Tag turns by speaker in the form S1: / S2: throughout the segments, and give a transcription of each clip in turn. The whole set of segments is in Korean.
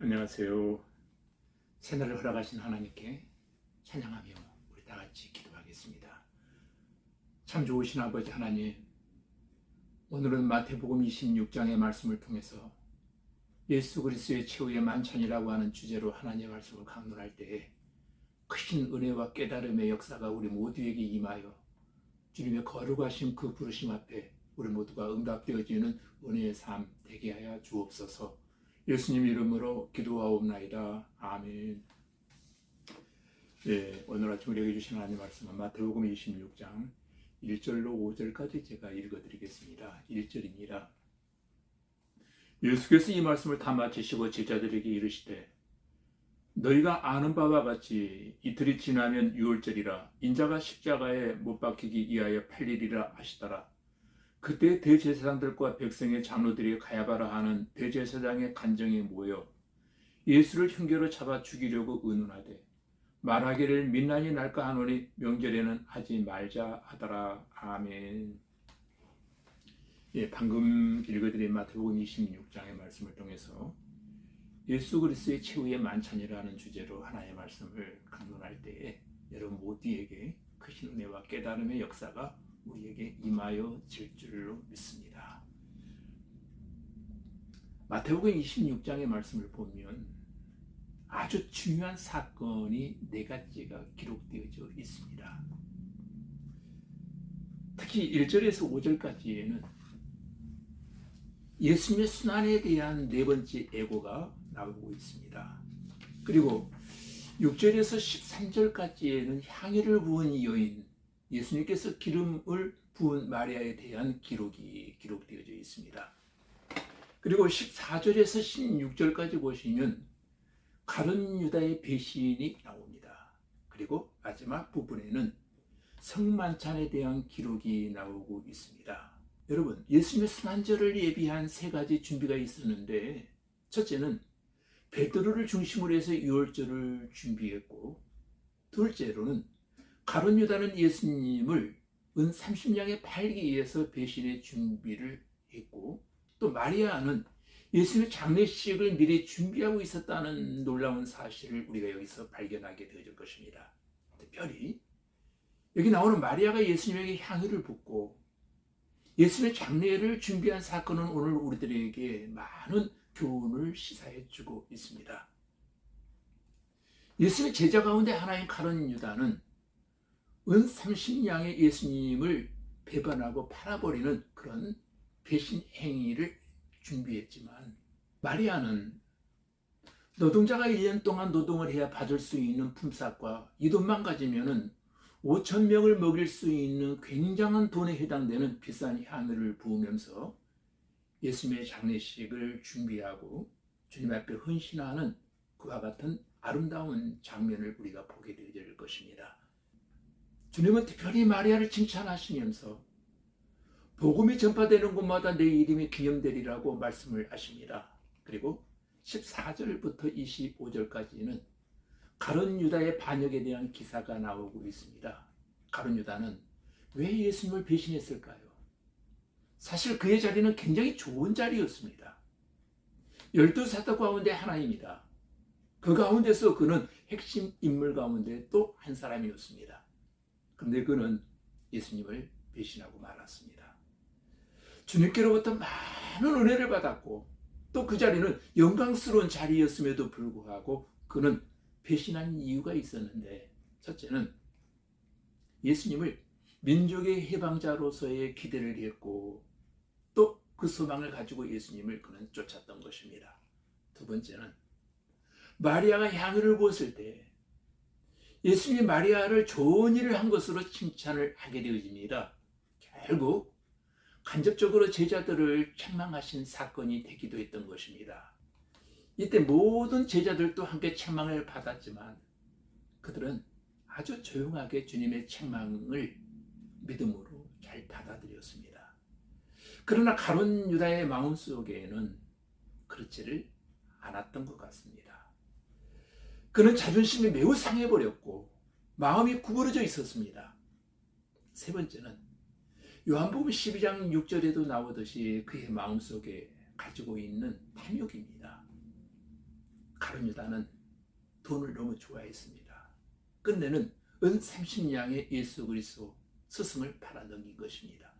S1: 안녕하세요. 새날을 허락하신 하나님께 찬양하며 우리 다 같이 기도하겠습니다. 참 좋으신 아버지 하나님, 오늘은 마태복음 26장의 말씀을 통해서 예수 그리스도의 최후의 만찬이라고 하는 주제로 하나님의 말씀을 강론할 때에 크신 은혜와 깨달음의 역사가 우리 모두에게 임하여 주님의 거룩하신 그 부르심 앞에 우리 모두가 응답되어지는 은혜의 삶 되게 하여 주옵소서. 예수님 이름으로 기도하옵나이다. 아멘. 오늘 아침 우리에게 주신 하나님의 말씀은 마태복음 26장 1절로 5절까지 제가 읽어드리겠습니다. 1절입니다. 예수께서 이 말씀을 다 마치시고 제자들에게 이르시되 너희가 아는 바와 같이 이틀이 지나면 유월절이라 인자가 십자가에 못 박히기 위하여 팔리리라 하시더라. 그때 대제사장들과 백성의 장로들이 가야바라 하는 대제사장의 간정에 모여 예수를 흉계로 잡아 죽이려고 의논하되 말하기를 민난이 날까 하노니 명절에는 하지 말자 하더라. 아멘. 방금 읽어드린 마태복음 26장의 말씀을 통해서 예수 그리스도의 최후의 만찬이라는 주제로 하나의 말씀을 강론할 때에 여러분 모두에게 크신 은혜와 깨달음의 역사가 우리에게 임하여 질 줄로 믿습니다. 마태복음 26장의 말씀을 보면 아주 중요한 사건이 4가지가 기록되어져 있습니다. 특히 1절에서 5절까지에는 예수님의 순환에 대한 4번째 예고가 나오고 있습니다. 그리고 6절에서 13절까지에는 향유를 부은 여인, 예수님께서 기름을 부은 마리아에 대한 기록이 기록되어져 있습니다. 그리고 14절에서 16절까지 보시면 가룟 유다의 배신이 나옵니다. 그리고 마지막 부분에는 성만찬에 대한 기록이 나오고 있습니다. 여러분, 예수님의 순환절을 예비한 3가지 준비가 있었는데, 첫째는 베드로를 중심으로 해서 유월절을 준비했고, 둘째로는 가룟 유다는 예수님을 은 30냥에 팔기 위해서 배신의 준비를 했고, 또 마리아는 예수님의 장례식을 미리 준비하고 있었다는 놀라운 사실을 우리가 여기서 발견하게 되어질 것입니다. 특별히 여기 나오는 마리아가 예수님에게 향유를 붓고 예수님의 장례를 준비한 사건은 오늘 우리들에게 많은 교훈을 시사해 주고 있습니다. 예수님의 제자 가운데 하나인 가룟 유다는 은 30냥의 예수님을 배반하고 팔아버리는 그런 배신 행위를 준비했지만, 마리아는 노동자가 1년 동안 노동을 해야 받을 수 있는 품삯과 이 돈만 가지면은 5,000명을 먹일 수 있는 굉장한 돈에 해당되는 비싼 향유를 부으면서 예수님의 장례식을 준비하고 주님 앞에 헌신하는 그와 같은 아름다운 장면을 우리가 보게 될 것입니다. 주님은 특별히 마리아를 칭찬하시면서 복음이 전파되는 곳마다 내 이름이 기념되리라고 말씀을 하십니다. 그리고 14절부터 25절까지는 가룟 유다의 반역에 대한 기사가 나오고 있습니다. 가룟 유다는 왜 예수님을 배신했을까요? 사실 그의 자리는 굉장히 좋은 자리였습니다. 12사도 가운데 하나입니다. 그 가운데서 그는 핵심 인물 가운데 또 한 사람이었습니다. 그런데 그는 예수님을 배신하고 말았습니다. 주님께로부터 많은 은혜를 받았고 또 그 자리는 영광스러운 자리였음에도 불구하고 그는 배신한 이유가 있었는데, 첫째는 예수님을 민족의 해방자로서의 기대를 했고 또 그 소망을 가지고 예수님을 그는 쫓았던 것입니다. 두 번째는 마리아가 향유를 부었을 때 예수님이 마리아를 좋은 일을 한 것으로 칭찬을 하게 되어집니다. 결국 간접적으로 제자들을 책망하신 사건이 되기도 했던 것입니다. 이때 모든 제자들도 함께 책망을 받았지만 그들은 아주 조용하게 주님의 책망을 믿음으로 잘 받아들였습니다. 그러나 가룟 유다의 마음속에는 그렇지를 않았던 것 같습니다. 그는 자존심이 매우 상해버렸고 마음이 구부러져 있었습니다. 세 번째는 요한복음 12장 6절에도 나오듯이 그의 마음속에 가지고 있는 탐욕입니다. 가룟 유다는 돈을 너무 좋아했습니다. 끝내는 은 30냥의 예수 그리스도 스승을 팔아넘긴 것입니다.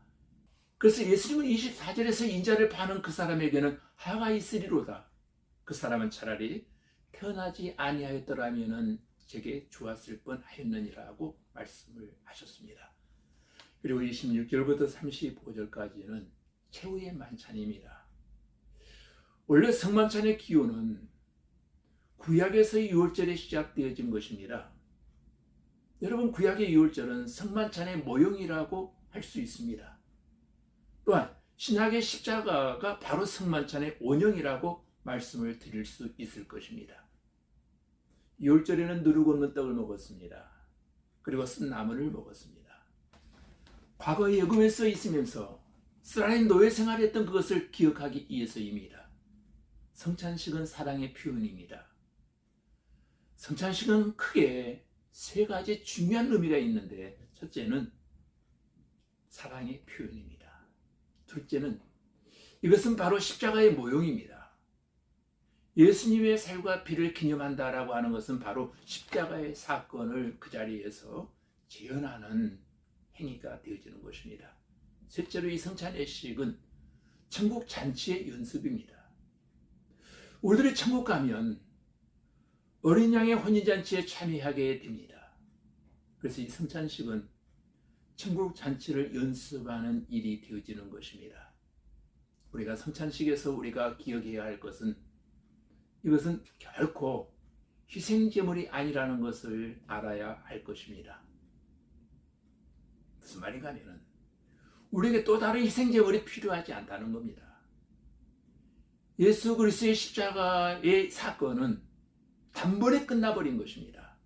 S1: 그래서 예수님은 24절에서 인자를 파는 그 사람에게는 하가 있으리로다. 그 사람은 차라리 태어나지 아니하였더라면은 제게 좋았을 뻔하였느니라고 말씀을 하셨습니다. 그리고 26절부터 35절까지는 최후의 만찬입니다. 원래 성만찬의 기호는 구약에서 유월절에 시작되어진 것입니다. 여러분, 구약의 유월절은 성만찬의 모형이라고 할 수 있습니다. 또한 신약의 십자가가 바로 성만찬의 원형이라고 말씀을 드릴 수 있을 것입니다. 유월절에는 누르고 없는 떡을 먹었습니다. 그리고 쓴 나물을 먹었습니다. 과거의 예금에 써 있으면서 이스라엘 노예 생활했던 그것을 기억하기 위해서입니다. 성찬식은 사랑의 표현입니다. 성찬식은 크게 세 가지 중요한 의미가 있는데, 첫째는 사랑의 표현입니다. 둘째는 이것은 바로 십자가의 모형입니다. 예수님의 살과 피를 기념한다라고 하는 것은 바로 십자가의 사건을 그 자리에서 재현하는 행위가 되어지는 것입니다. 셋째로 이 성찬예식은 천국 잔치의 연습입니다. 우리들이 천국 가면 어린 양의 혼인잔치에 참여하게 됩니다. 그래서 이 성찬식은 천국 잔치를 연습하는 일이 되어지는 것입니다. 우리가 성찬식에서 우리가 기억해야 할 것은, 이것은 결코 희생제물이 아니라는 것을 알아야 할 것입니다. 무슨 말인가 하면은 우리에게 또 다른 희생제물이 필요하지 않다는 겁니다. 예수 그리스도의 십자가의 사건은 단번에 끝나버린 것입니다.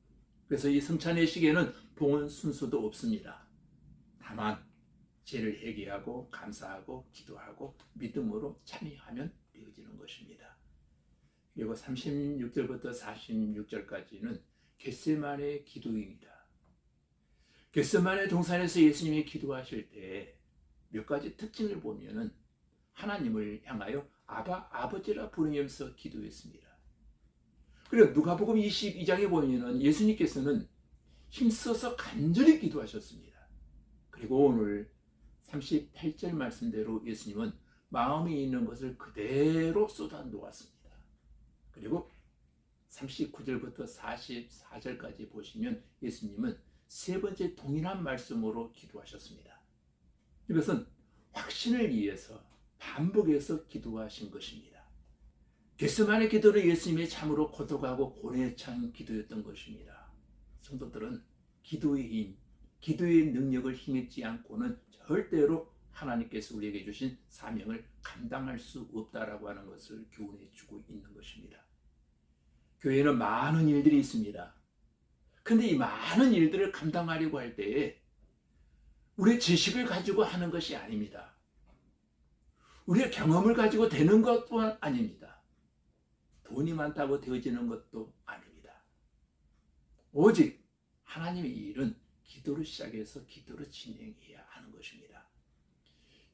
S1: 그래서 이 성찬예식에는 봉헌 순서도 없습니다. 다만 죄를 회개하고 감사하고 기도하고 믿음으로 참여하면 되어지는 것입니다. 그리고 36절부터 46절까지는 겟세마네 기도입니다. 겟세마네 동산에서 예수님이 기도하실 때 몇 가지 특징을 보면은 하나님을 향하여 아버지라 부르면서 기도했습니다. 그리고 누가복음 22장에 보면은 예수님께서는 힘써서 간절히 기도하셨습니다. 그리고 오늘 38절 말씀대로 예수님은 마음에 있는 것을 그대로 쏟아 놓았습니다. 그리고 39절부터 44절까지 보시면 예수님은 세 번째 동일한 말씀으로 기도하셨습니다. 이것은 확신을 위해서 반복해서 기도하신 것입니다. 겟세마네 기도는 예수님의 참으로 고독하고 고뇌에 찬 기도였던 것입니다. 성도들은 기도의 힘, 기도의 능력을 힘입지 않고는 절대로 하나님께서 우리에게 주신 사명을 감당할 수 없다라고 하는 것을 교훈해 주고 있는 것입니다. 교회에는 많은 일들이 있습니다. 근데 이 많은 일들을 감당하려고 할 때에 우리의 지식을 가지고 하는 것이 아닙니다. 우리의 경험을 가지고 되는 것 또한 아닙니다. 돈이 많다고 되어지는 것도 아닙니다. 오직 하나님의 일은 기도로 시작해서 기도로 진행해야 하는 것입니다.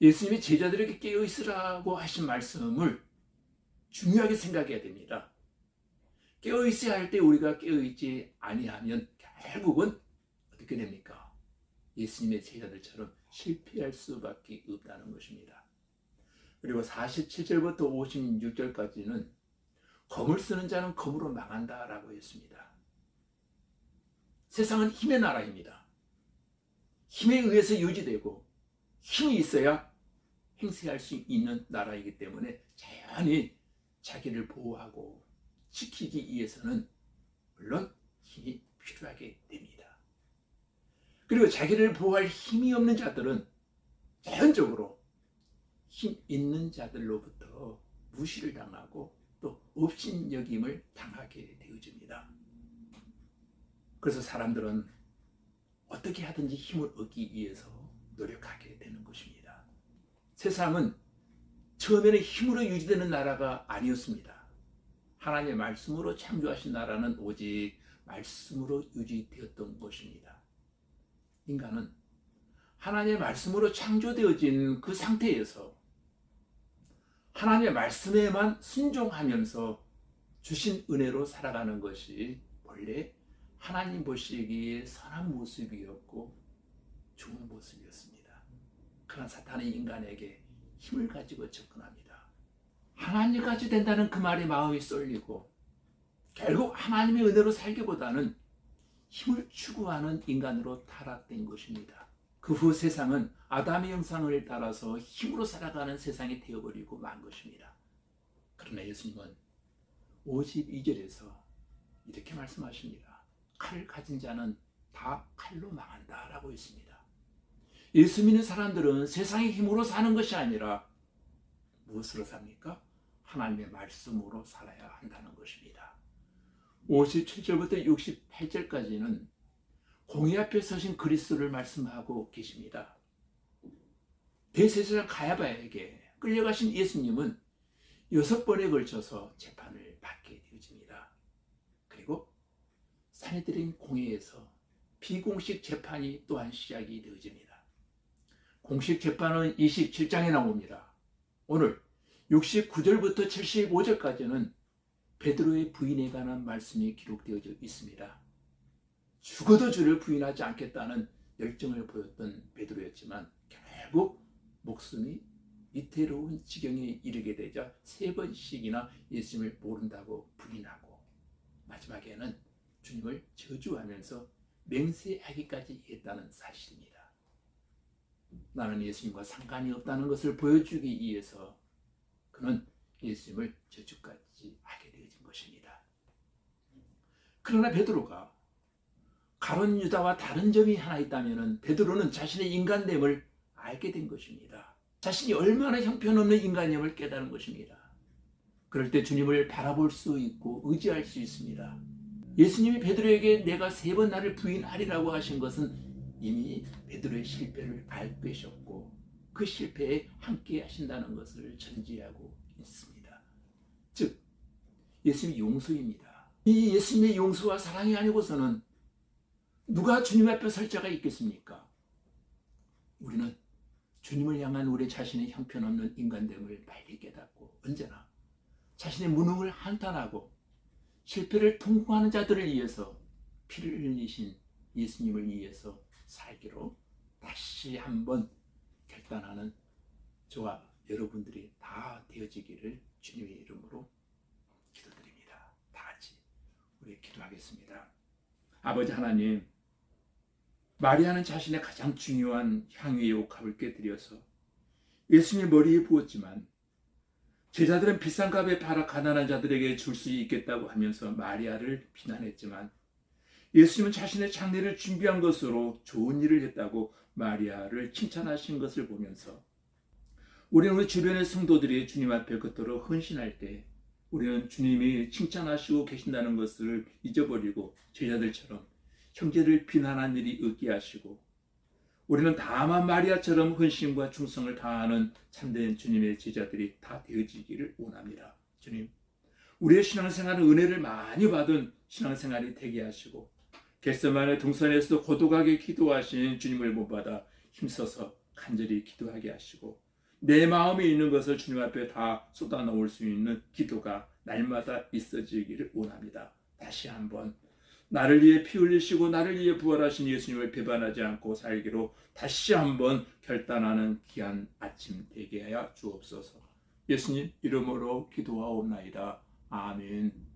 S1: 예수님이 제자들에게 깨어있으라고 하신 말씀을 중요하게 생각해야 됩니다. 깨어있어야 할 때 우리가 깨어있지 아니하면 결국은 어떻게 됩니까? 예수님의 제자들처럼 실패할 수밖에 없다는 것입니다. 그리고 47절부터 56절까지는 검을 쓰는 자는 검으로 망한다라고 했습니다. 세상은 힘의 나라입니다. 힘에 의해서 유지되고 힘이 있어야 행세할 수 있는 나라이기 때문에 자연히 자기를 보호하고 지키기 위해서는 물론 힘이 필요하게 됩니다. 그리고 자기를 보호할 힘이 없는 자들은 자연적으로 힘 있는 자들로부터 무시를 당하고 또 업신여김을 당하게 되어집니다. 그래서 사람들은 어떻게 하든지 힘을 얻기 위해서 노력하게 되는 것입니다. 세상은 처음에는 힘으로 유지되는 나라가 아니었습니다. 하나님의 말씀으로 창조하신 나라는 오직 말씀으로 유지되었던 것입니다. 인간은 하나님의 말씀으로 창조되어진 그 상태에서 하나님의 말씀에만 순종하면서 주신 은혜로 살아가는 것이 본래 하나님 보시기에 선한 모습이었고 좋은 모습이었습니다. 그러나 사탄은 인간에게 힘을 가지고 접근합니다. 하나님같이 된다는 그 말에 마음이 쏠리고 결국 하나님의 은혜로 살기보다는 힘을 추구하는 인간으로 타락된 것입니다. 그 후 세상은 아담의 형상을 따라서 힘으로 살아가는 세상이 되어버리고 만 것입니다. 그러나 예수님은 52절에서 이렇게 말씀하십니다. 칼을 가진 자는 다 칼로 망한다 라고 했습니다. 예수 믿는 사람들은 세상의 힘으로 사는 것이 아니라 무엇으로 삽니까? 하나님의 말씀으로 살아야 한다는 것입니다. 57절부터 68절까지는 공의 앞에 서신 그리스도를 말씀하고 계십니다. 대제사장 가야바에게 끌려가신 예수님은 6번에 걸쳐서 재판을 받게 되어집니다. 그리고 산헤드린 공회에서 비공식 재판이 또한 시작이 되어집니다. 공식 재판은 27장에 나옵니다. 오늘 69절부터 75절까지는 베드로의 부인에 관한 말씀이 기록되어져 있습니다. 죽어도 주를 부인하지 않겠다는 열정을 보였던 베드로였지만 결국 목숨이 위태로운 지경에 이르게 되자 3번씩이나 예수님을 모른다고 부인하고 마지막에는 주님을 저주하면서 맹세하기까지 했다는 사실입니다. 나는 예수님과 상관이 없다는 것을 보여주기 위해서 그는 예수님을 저주까지 하게 되어진 것입니다. 그러나 베드로가 가룟 유다와 다른 점이 하나 있다면 베드로는 자신의 인간됨을 알게 된 것입니다. 자신이 얼마나 형편없는 인간임을 깨달은 것입니다. 그럴 때 주님을 바라볼 수 있고 의지할 수 있습니다. 예수님이 베드로에게 내가 3번 나를 부인하리라고 하신 것은 이미 베드로의 실패를 알 것이었고 그 실패에 함께 하신다는 것을 전제하고 있습니다. 즉 예수님의 용서입니다. 이 예수님의 용서와 사랑이 아니고서는 누가 주님 앞에 설 자가 있겠습니까? 우리는 주님을 향한 우리 자신의 형편없는 인간됨을 빨리 깨닫고 언제나 자신의 무능을 한탄하고 실패를 통과하는 자들을 위해서 피를 흘리신 예수님을 위해서 살기로 다시 한번 결단하는 저와 여러분들이 다 되어지기를 주님의 이름으로 기도드립니다. 다 같이 우리 기도하겠습니다. 아버지 하나님, 마리아는 자신의 가장 중요한 향유의 옥합을 깨뜨려서 예수님의 머리에 부었지만 제자들은 비싼 값에 팔아 가난한 자들에게 줄 수 있겠다고 하면서 마리아를 비난했지만 예수님은 자신의 장례를 준비한 것으로 좋은 일을 했다고 마리아를 칭찬하신 것을 보면서 우리는 우리 주변의 성도들이 주님 앞에 그토록 헌신할 때 우리는 주님이 칭찬하시고 계신다는 것을 잊어버리고 제자들처럼 형제를 비난한 일이 없게 하시고 우리는 다만 마리아처럼 헌신과 충성을 다하는 참된 주님의 제자들이 다 되어지기를 원합니다. 주님, 우리의 신앙생활은 은혜를 많이 받은 신앙생활이 되게 하시고 겟세마네 동산에서 고독하게 기도하신 주님을 본받아 힘써서 간절히 기도하게 하시고 내 마음에 있는 것을 주님 앞에 다 쏟아놓을 수 있는 기도가 날마다 있어지기를 원합니다. 다시 한번 나를 위해 피 흘리시고 나를 위해 부활하신 예수님을 배반하지 않고 살기로 다시 한번 결단하는 귀한 아침 되게 하여 주옵소서. 예수님 이름으로 기도하옵나이다. 아멘.